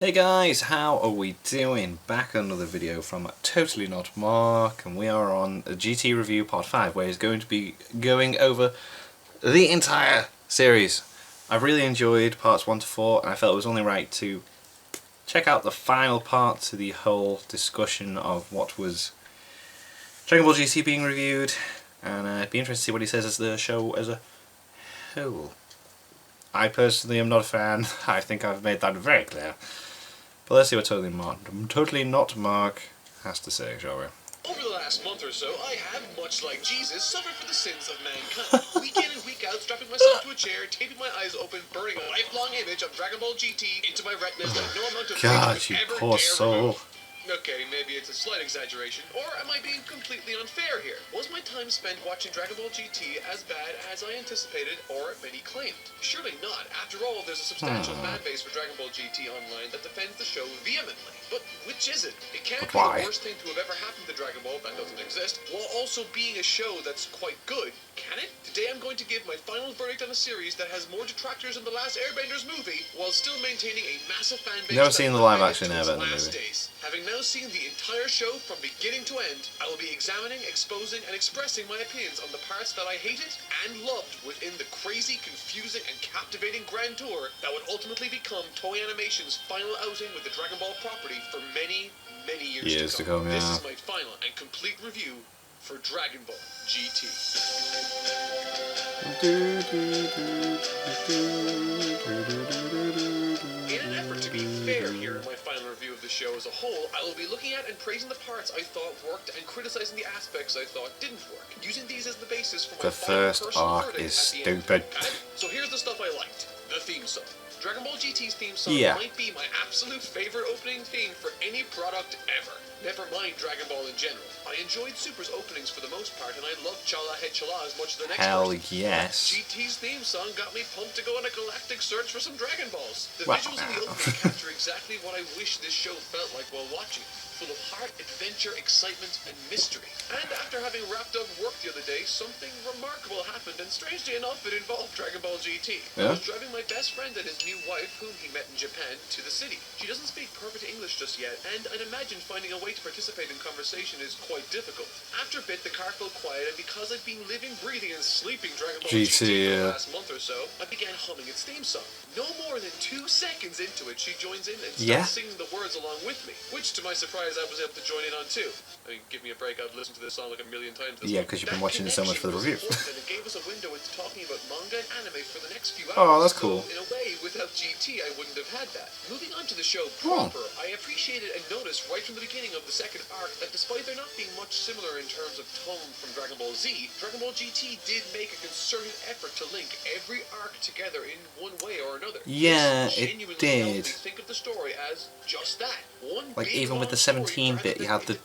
Hey guys, how are we doing? Back another video from Totally Not Mark, and we are on a GT Review Part 5, where he's going to be going over the entire series. I've really enjoyed parts 1 to 4, and I felt it was only right to check out the final part to the whole discussion of what was Dragon Ball GT being reviewed, and it'd be interesting to see what he says as the show as a whole. I personally am not a fan. I think I've made that very clear. But let's see what Totally Not Mark has to say, shall we? Over the last month or so, I have, much like Jesus, suffered for the sins of mankind. Week in and week out, strapping myself to a chair, taping my eyes open, burning a lifelong image of Dragon Ball GT into my retinas that no amount of God, could you ever poor dare soul. remove. Okay, maybe it's a slight exaggeration, or am I being completely unfair here? Was my time spent watching Dragon Ball GT as bad as I anticipated, or many claimed? Surely not. After all, there's a substantial fan base for Dragon Ball GT online that defends the show vehemently. But which is it? It can't be the worst thing to have ever happened to Dragon Ball that doesn't exist, while also being a show that's quite good, can it? Today I'm going to give my final verdict on a series that has more detractors than the last Airbenders movie, while still maintaining a massive fan base. Never seen the live action Airbender movie. Having now seen the entire show from beginning to end, I will be examining, exposing, and expressing my opinions on the parts that I hated and loved within the crazy, confusing, and captivating grand tour that would ultimately become Toei Animation's final outing with the Dragon Ball property for many, many years to come. This is my final and complete review for Dragon Ball GT. In an effort to be fair here in my final review of the show as a whole, I will be looking at and praising the parts I thought worked and criticizing the aspects I thought didn't work, using these as the basis for my first arc is stupid. So here's the stuff I liked. The theme song. Dragon Ball GT's theme song might be my absolute favorite opening theme for any product ever. Never mind Dragon Ball in general. I enjoyed Super's openings for the most part, and I loved Chala Head Chala as much as the next person. Yes. GT's theme song got me pumped to go on a galactic search for some Dragon Balls. The visuals in the opening capture exactly what I wish this show felt like while watching. Full of heart, adventure, excitement, and mystery. And after having wrapped up work the other day, something remarkable happened, and strangely enough, it involved Dragon Ball GT. I was driving my best friend and his new wife, whom he met in Japan, to the city. She doesn't speak perfect English just yet, and I'd imagine finding a way to participate in conversation is quite difficult. After a bit, the car felt quiet, and because I'd been living, breathing, and sleeping Dragon Ball GT for the last month or so, I began humming its theme song. No more than 2 seconds into it, she joins in and starts singing the words along with me, which to my surprise I was able to join in on too. I mean, give me a break, I've listened to this song like a million times. Because you've been watching it so much for the review. And it gave us a window into talking about manga and anime for the next few hours. Oh, that's cool. So, in a way, without GT, I wouldn't have had that. Moving on to the show proper, I appreciated and noticed right from the beginning of the second arc that despite there not being much similar in terms of tone from Dragon Ball Z, Dragon Ball GT did make a concerted effort to link every arc together in one way or another. Yeah, it did. Think of the story as just that. Like even with the 17-bit, you had the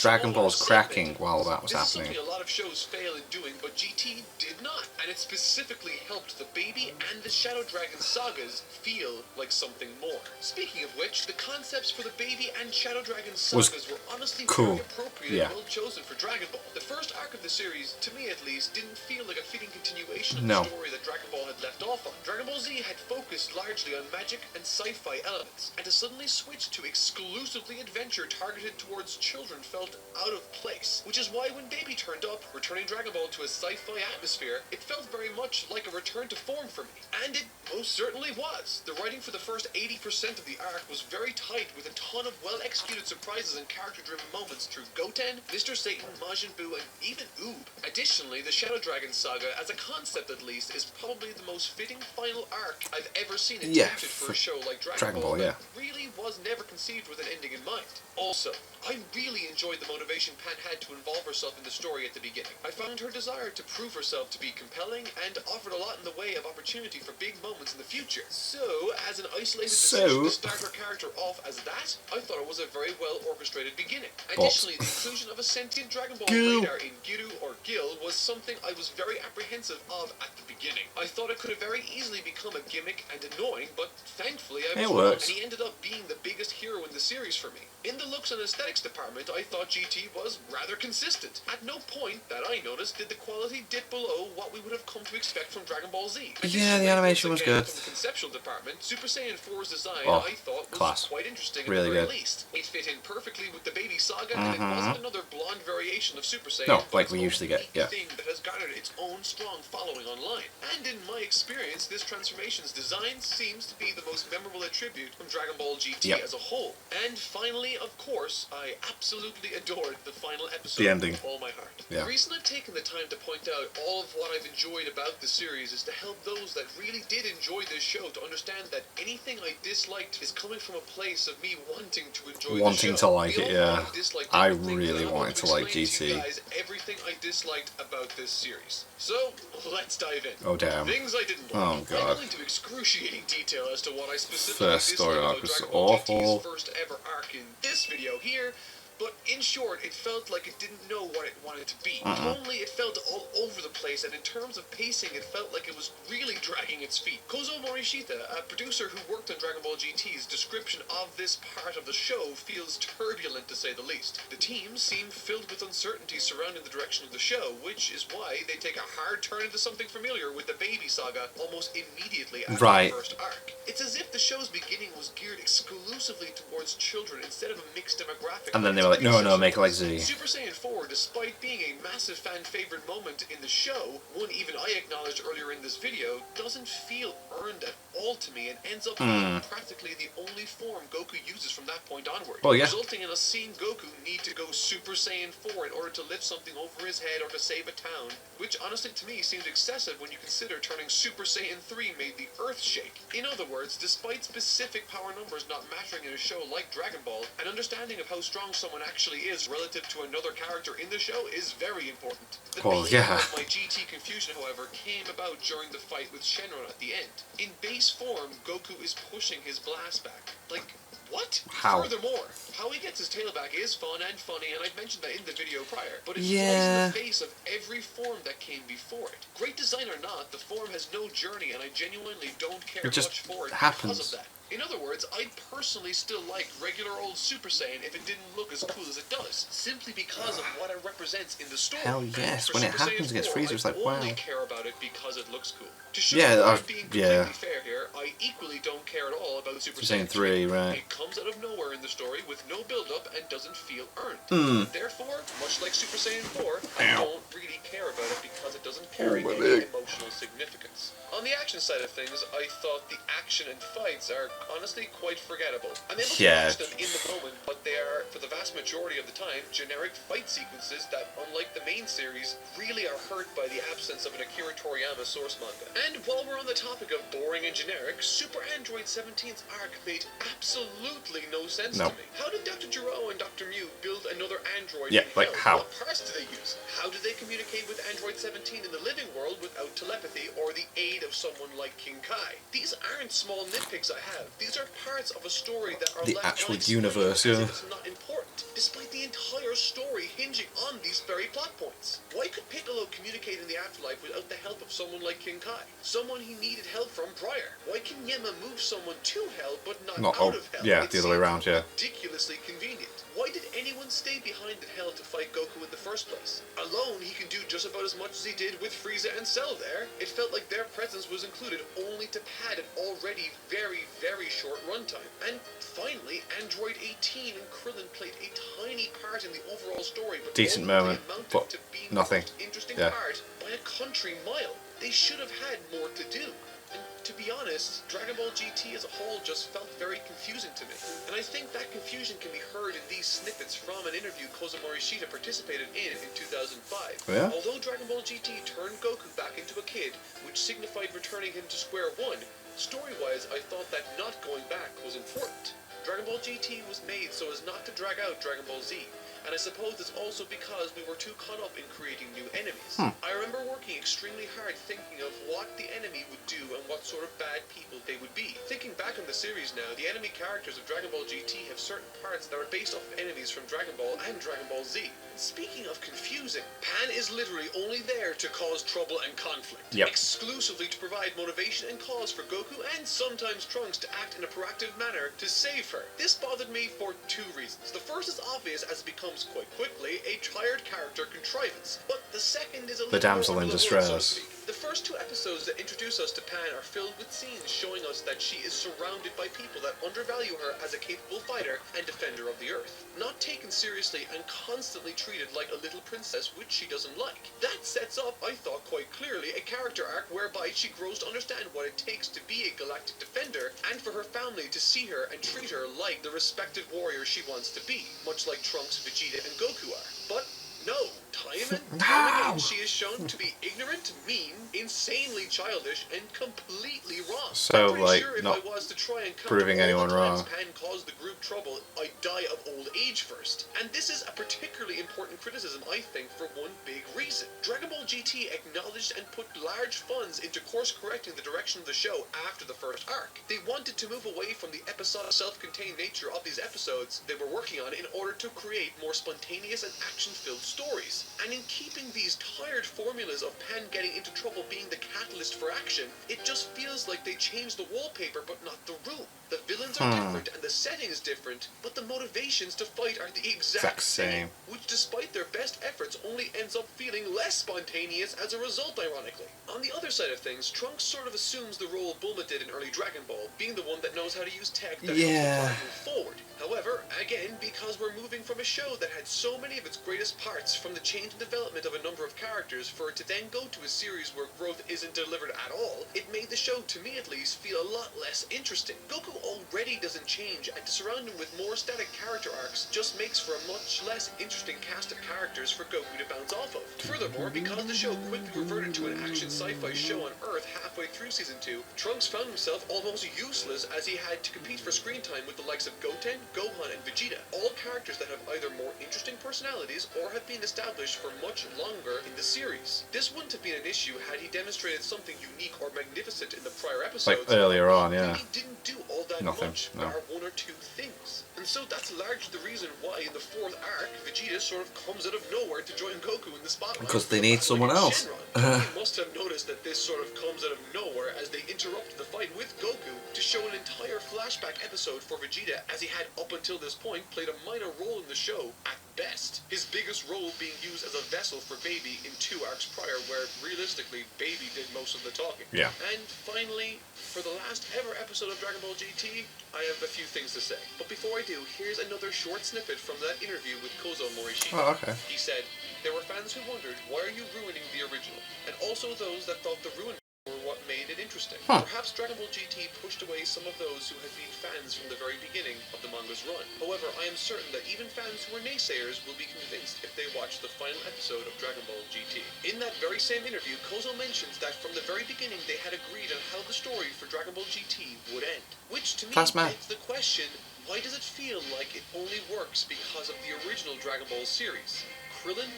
Dragon Balls cracking while that was happening. This is something a lot of shows fail in doing, but GT did not, and it specifically helped the Baby and the Shadow Dragon sagas feel like something more. Speaking of which, the concepts for the Baby and Shadow Dragon sagas were honestly very appropriate and well chosen for Dragon Ball. The first arc of the series, to me at least, didn't feel like a fitting continuation of the story that Dragon Ball had left off on. Dragon Ball Z had focused largely on magic and sci-fi elements, and to suddenly switch to exclusively adventure targeted towards children felt out of place, which is why when Baby turned up, returning Dragon Ball to a sci-fi atmosphere, it felt very much like a return to form for me. And it most certainly was. The writing for the first 80% of the arc was very tight, with a ton of well-executed surprises and character-driven moments through Goten, Mr. Satan, Majin Buu, and even Oob. Additionally, the Shadow Dragon saga, as a concept at least, is probably the most fitting final arc I've ever seen attempted for a show like Dragon Ball that really was never conceived with an ending in mind. Also, I really enjoyed the motivation Pan had to involve herself in the story at the beginning. I found her desire to prove herself to be compelling and offered a lot in the way of opportunity for big moments in the future. So, as an isolated decision to start her character off as that, I thought it was a very well orchestrated beginning. Additionally, the inclusion of a sentient Dragon Ball radar in Giru or Gil was something I was very apprehensive of at the beginning. I thought it could have very easily become a gimmick and annoying, but thankfully I was wrong, and he ended up being the biggest hero in the series for me. In the looks and aesthetics department, I thought GT was rather consistent. At no point that I noticed did the quality dip below what we would have come to expect from Dragon Ball Z. Yeah, the animation was good. From the conceptual department, Super Saiyan 4's design I thought was class. quite interesting Really at the very good. least. It fit in perfectly with the Baby Saga, and it wasn't another blonde variation of Super Saiyan. No, like we usually get, yeah. Thing that has garnered its own strong following online. And in my experience, this transformation's design seems to be the most memorable attribute from Dragon Ball GT as a whole. And finally, of course, I absolutely adored the final episode The ending. with all my heart. Yeah. The reason I've taken the time to point out all of what I've enjoyed about the series is to help those that really did enjoy this show to understand that anything I disliked is coming from a place of me wanting to enjoy Wanting the show. to like it, yeah. I really want wanted to like GT. You guys everything I disliked about this series. So, let's dive in. Oh damn. Things I didn't like. Oh god. I go into excruciating detail as to what I specifically First story disliked arc about was Dragon Ball awful. GT's first ever arc in this video here. But in short, it felt like it didn't know what it wanted to be. Tonally, it felt all over the place, and in terms of pacing, it felt like it was really dragging its feet. Kozo Morishita, a producer who worked on Dragon Ball GT's description of this part of the show feels turbulent to say the least. The team seem filled with uncertainty surrounding the direction of the show, which is why they take a hard turn into something familiar with the Baby Saga almost immediately after the first arc. It's as if the show's beginning was geared exclusively towards children instead of a mixed demographic. And then they were like, no, make it like Z. Super Saiyan 4, despite being a massive fan favorite moment in the show, one even I acknowledged earlier in this video, doesn't feel earned at all to me and ends up being practically the only form Goku uses from that point onward. Well, yeah. Resulting in us seeing Goku need to go Super Saiyan 4 in order to lift something over his head or to save a town, which honestly to me seems excessive when you consider turning Super Saiyan 3 made the earth shake. In other words, despite specific power numbers not mattering in a show like Dragon Ball, an understanding of how strong someone actually is relative to another character in the show is very important. The beginning of my GT confusion, however, came about during the fight with Shenron at the end. In base form, Goku is pushing his blast back. Like, what? How? Furthermore, how he gets his tail back is fun and funny, and I mentioned that in the video prior, but it flies in the face of every form that came before it. Great design or not, the form has no journey, and I genuinely don't care much for it because of that. In other words, I'd personally still like regular old Super Saiyan if it didn't look as cool as it does, simply because of what it represents in the story. Hell yes, when it happens against Frieza, it's like, wow. I only care about it because it looks cool. To show I'm being completely fair here, I equally don't care at all about Super Saiyan 3. Right. It comes out of nowhere in the story with no build-up and doesn't feel earned. Therefore, much like Super Saiyan 4, I don't really care about it because it doesn't carry any emotional significance. On the action side of things, I thought the action and fights are honestly quite forgettable. I'm able to watch them in the moment, but they are, for the vast majority of the time, generic fight sequences that, unlike the main series, really are hurt by the absence of an Akira Toriyama source manga. And while we're on the topic of boring and generic, Super Android 17's arc made absolutely no sense to me. How did Dr. Gero and Dr. Mew build another android? Like how? What parts do they use? How do they communicate with Android 17 in the living world without telepathy or the aid of someone like King Kai? These aren't small nitpicks I have. These are parts of a story that are the actual universe, it's not important, despite the entire story hinging on these very plot points. Why could Piccolo communicate in the afterlife without the help of someone like King Kai? Someone he needed help from prior. Why can Yema move someone to hell but not out of hell? Yeah, the other way around, Ridiculously convenient. Why did anyone stay behind in hell to fight Goku in the first place? Alone, he can do just about as much as he did with Frieza and Cell there. It felt like their presence was included only to pad an already very, very short runtime. And finally, Android 18 and Krillin played a tiny part in the overall story, but decent moment, but to being nothing. The most interesting part by a country mile. They should have had more to do. And to be honest, Dragon Ball GT as a whole just felt very confusing to me. And I think that confusion can be heard in these snippets from an interview Kozo Morishita participated in 2005. Yeah? Although Dragon Ball GT turned Goku back into a kid, which signified returning him to square one, story-wise I thought that not going back was important. Dragon Ball GT was made so as not to drag out Dragon Ball Z, and I suppose it's also because we were too caught up in creating new enemies. I remember working extremely hard thinking of what the enemy would do and what sort of bad people they would be. Thinking back on the series now, the enemy characters of Dragon Ball GT have certain parts that are based off of enemies from Dragon Ball and Dragon Ball Z. Speaking of confusing, Pan is literally only there to cause trouble and conflict. Yep. Exclusively to provide motivation and cause for Goku and sometimes Trunks to act in a proactive manner to save her. This bothered me for two reasons. The first is obvious as it becomes quite quickly a tired character contrivance, but the second is a little damsel more in under the hood, so to distress. speak. The first two episodes that introduce us to Pan are filled with scenes showing us that she is surrounded by people that undervalue her as a capable fighter and defender of the Earth. Not taken seriously and constantly treated like a little princess, which she doesn't like. That sets up, I thought quite clearly, a character arc whereby she grows to understand what it takes to be a galactic defender and for her family to see her and treat her like the respected warrior she wants to be, much like Trunks, Vegeta, and Goku are. But no, time and time again she is shown to be ignorant, mean, insanely childish, and completely wrong. So, I'm pretty like, sure if not I was to try and count proving all anyone the times wrong. Pan caused the group trouble, I'd die of old age first. And this is a particularly important criticism, I think, for one big reason. Dragon Ball GT acknowledged and put large funds into course correcting the direction of the show after the first arc. They wanted to move away from the episodic self-contained nature of these episodes they were working on in order to create more spontaneous and action-filled stories. And in keeping these tired formulas of Pan getting into trouble being the catalyst for action, it just feels like they changed the wallpaper but not the room. The villains are different and the setting is different, but the motivations to fight are the exact same, which despite their best efforts only ends up feeling less spontaneous as a result, ironically. On the other side of things, Trunks sort of assumes the role Bulma did in early Dragon Ball, being the one that knows how to use tech that helps the plot move forward. However, again, because we're moving from a show that had so many of its greatest parts from the change and development of a number of characters for it to then go to a series where growth isn't delivered at all, it made the show, to me at least, feel a lot less interesting. Goku already doesn't change, and to surround him with more static character arcs just makes for a much less interesting cast of characters for Goku to bounce off of. Furthermore, because the show quickly reverted to an action sci-fi show on Earth halfway through Season 2, Trunks found himself almost useless as he had to compete for screen time with the likes of Goten, Gohan, and Vegeta, all characters that have either more interesting personalities or have been established for much longer in the series. This wouldn't have been an issue had he demonstrated something unique or magnificent in the prior episodes. Like earlier on, yeah. He didn't do all that much. No. There are one or two things. And so that's largely the reason why in the fourth arc, Vegeta sort of comes out of nowhere to join Goku in the spotlight. Because they need someone else. You must have noticed that this sort of comes out of nowhere as they interrupted the fight with Goku to show an entire flashback episode for Vegeta, as he had up until this point played a minor role in the show at best. His biggest role being used as a vessel for Baby in 2 arcs prior, where realistically Baby did most of the talking. Yeah. And finally, for the last ever episode of Dragon Ball GT, I have a few things to say. But before I do, here's another short snippet from that interview with Kozo Morishita. Oh, okay. He said, "There were fans who wondered, why are you ruining the original? And also those that thought the ruin were what made it interesting. Perhaps Dragon Ball GT pushed away some of those who had been fans from the very beginning of the manga's run. However, I am certain that even fans who were naysayers will be convinced if they watch the final episode of Dragon Ball GT." In that very same interview, Kozo mentions that from the very beginning they had agreed on how the story for Dragon Ball GT would end. Which to me begs the question, why does it feel like it only works because of the original Dragon Ball series? Krillin,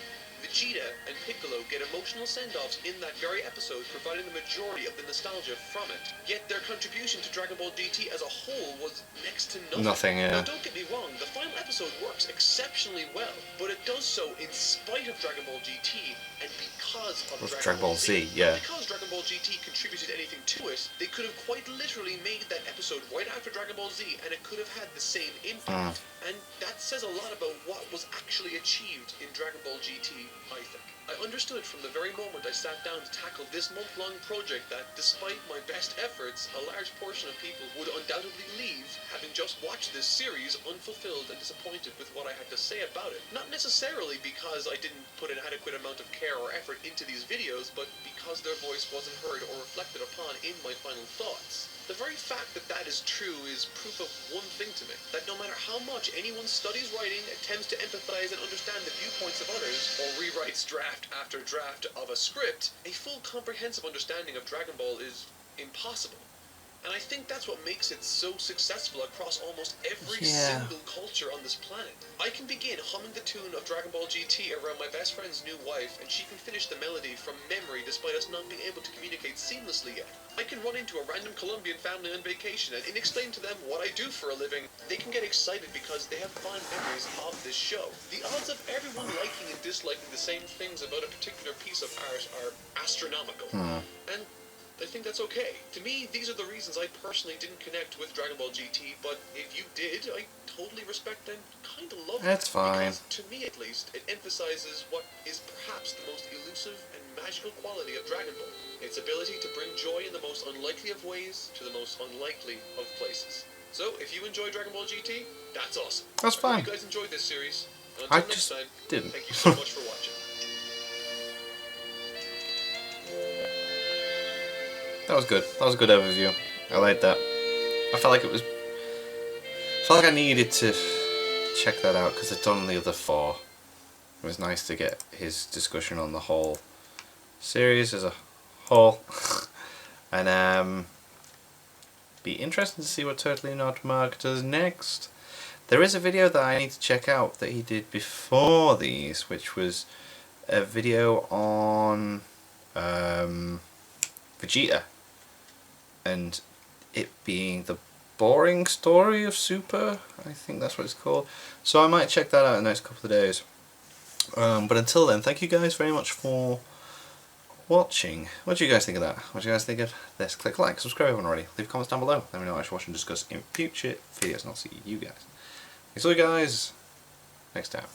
Vegeta, and Piccolo get emotional send-offs in that very episode, providing the majority of the nostalgia from it. Yet their contribution to Dragon Ball GT as a whole was next to nothing. Now don't get me wrong, the final episode works exceptionally well, but it does so in spite of Dragon Ball GT and because of Dragon Ball Z. Yeah. Because Dragon Ball GT contributed anything to it, they could have quite literally made that episode right after Dragon Ball Z and it could have had the same impact. And that says a lot about what was actually achieved in Dragon Ball GT, I think. I understood from the very moment I sat down to tackle this month-long project that, despite my best efforts, a large portion of people would undoubtedly leave, having just watched this series, unfulfilled and disappointed with what I had to say about it. Not necessarily because I didn't put an adequate amount of care or effort into these videos, but because their voice wasn't heard or reflected upon in my final thoughts. The very fact that that is true is proof of one thing to me, that no matter how much anyone studies writing, attempts to empathize and understand the viewpoints of others, or rewrites draft after draft of a script, a full comprehensive understanding of Dragon Ball is impossible. And I think that's what makes it so successful across almost every Yeah. single culture on this planet. I can begin humming the tune of Dragon Ball GT around my best friend's new wife, and she can finish the melody from memory despite us not being able to communicate seamlessly yet. I can run into a random Colombian family on vacation and explain to them what I do for a living. They can get excited because they have fond memories of this show. The odds of everyone liking and disliking the same things about a particular piece of art are astronomical. And I think that's okay. To me, these are the reasons I personally didn't connect with Dragon Ball GT, but if you did, I totally respect and kind of love it. That's fine. Because, to me at least, it emphasizes what is perhaps the most elusive and magical quality of Dragon Ball. Its ability to bring joy in the most unlikely of ways to the most unlikely of places. So, if you enjoy Dragon Ball GT, that's awesome. That's I fine. hope you guys enjoyed this series. And I until next just time, didn't. thank you so much for watching. That was good. That was a good overview. I liked that. I felt like I needed to check that out because I'd done the other 4. It was nice to get his discussion on the whole series as a whole. And be interesting to see what Totally Not Mark does next. There is a video that I need to check out that he did before these, which was a video on Vegeta and it being the boring story of Super. I think that's what it's called. So I might check that out in the next couple of days. But until then, thank you guys very much for watching. What do you guys think of that? What do you guys think of this? Click like, subscribe if you haven't already. Leave comments down below. Let me know what I should watch and discuss in future videos, and I'll see you guys. See you guys next time.